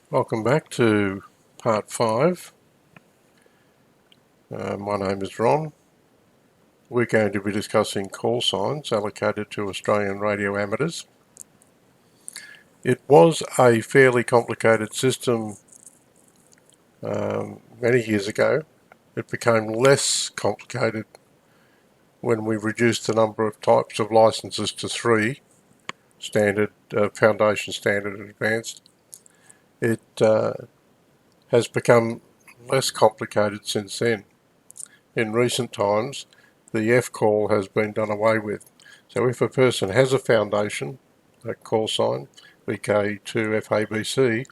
Welcome back to part 5. My name is Ron. We're going to be discussing call signs allocated to Australian radio amateurs. It was a fairly complicated system many years ago. It became less complicated when we reduced the number of types of licenses to 3, standard, foundation, standard and advanced. It has become less complicated since then. In recent times, the F call has been done away with. So if a person has a foundation, a call sign, VK2FABC,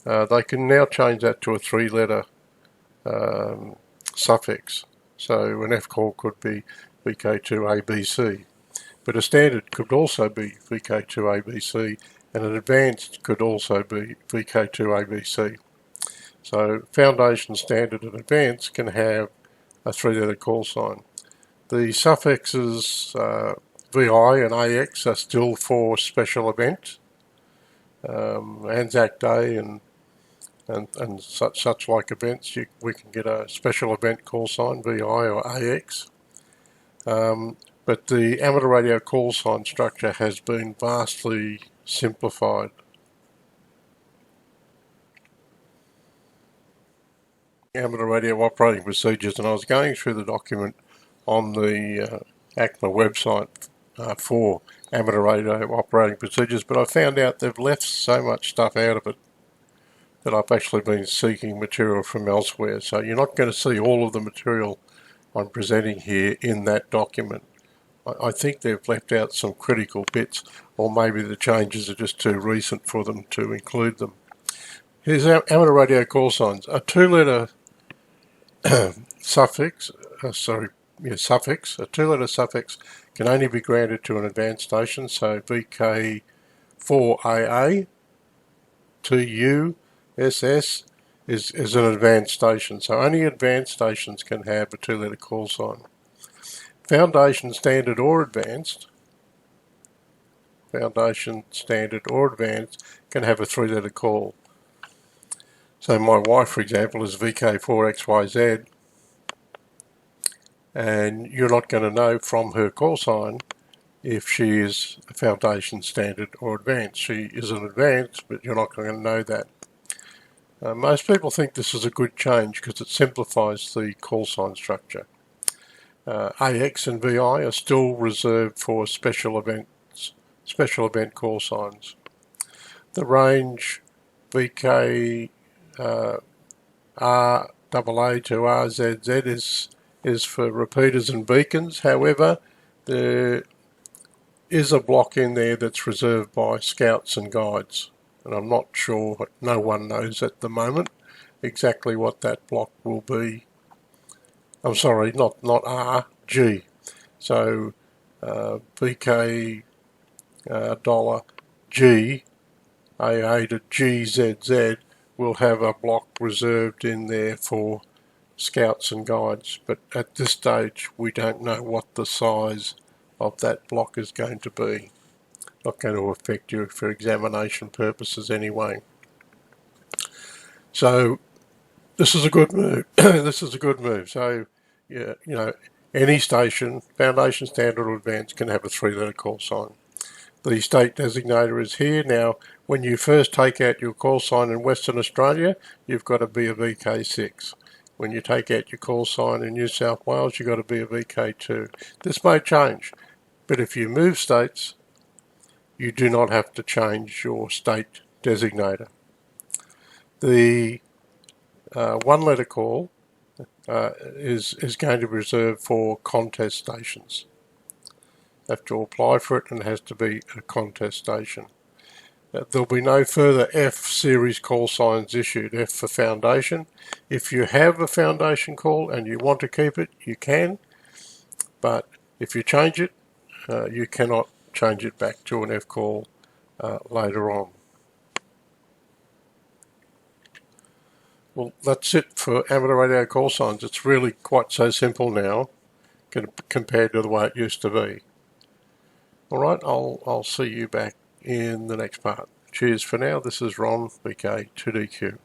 they can now change that to a 3-letter suffix. So an F call could be VK2ABC, but a standard could also be VK2ABC, and an advanced could also be VK2ABC. So foundation, standard and advanced can have a 3-letter call sign. The suffixes VI and AX are still for special event, Anzac Day and such like events. We can get a special event call sign, VI or AX. But the amateur radio call sign structure has been vastly simplified. Amateur radio operating procedures, and I was going through the document on the ACMA website for amateur radio operating procedures, but I found out they've left so much stuff out of it that I've actually been seeking material from elsewhere. So you're not going to see all of the material I'm presenting here in that document. I think they've left out some critical bits, or maybe the changes are just too recent for them to include them. Here's our amateur radio call signs. A 2-letter suffix, a 2-letter suffix can only be granted to an advanced station, so VK4AA, 2U, SS is an advanced station, so only advanced stations can have a 2-letter call sign. Foundation, standard or advanced, can have a 3-letter call. So my wife, for example, is VK4XYZ, and you're not going to know from her call sign if she is a foundation, standard or advanced. She is an advanced, but you're not going to know that. Most people think this is a good change because it simplifies the call sign structure. AX and VI are still reserved for special event call signs. The range VK RAA to RZZ is for repeaters and beacons. However, there is a block in there that's reserved by scouts and guides, and I'm not sure, no one knows at the moment exactly what that block will be. I'm sorry, not R, G. So VK $G AA to GZZ will have a block reserved in there for scouts and guides, but at this stage we don't know what the size of that block is going to be. Not going to affect you for examination purposes anyway. So this is a good move. This is a good move. So yeah, you know, any station, foundation, standard or advanced, can have a 3-letter call sign. The state designator is here. Now, when you first take out your call sign in Western Australia, you've got to be a VK6. When you take out your call sign in New South Wales, you've got to be a VK2. This may change, but if you move states, you do not have to change your state designator. The 1-letter call is going to be reserved for contest stations. You have to apply for it, and it has to be a contest station. There'll be no further F series call signs issued, F for foundation. If you have a foundation call and you want to keep it, you can, but if you change it, you cannot change it back to an F call later on. Well, that's it for amateur radio call signs. It's really quite so simple now compared to the way it used to be. Alright, I'll see you back in the next part. Cheers for now. This is Ron, BK2DQ.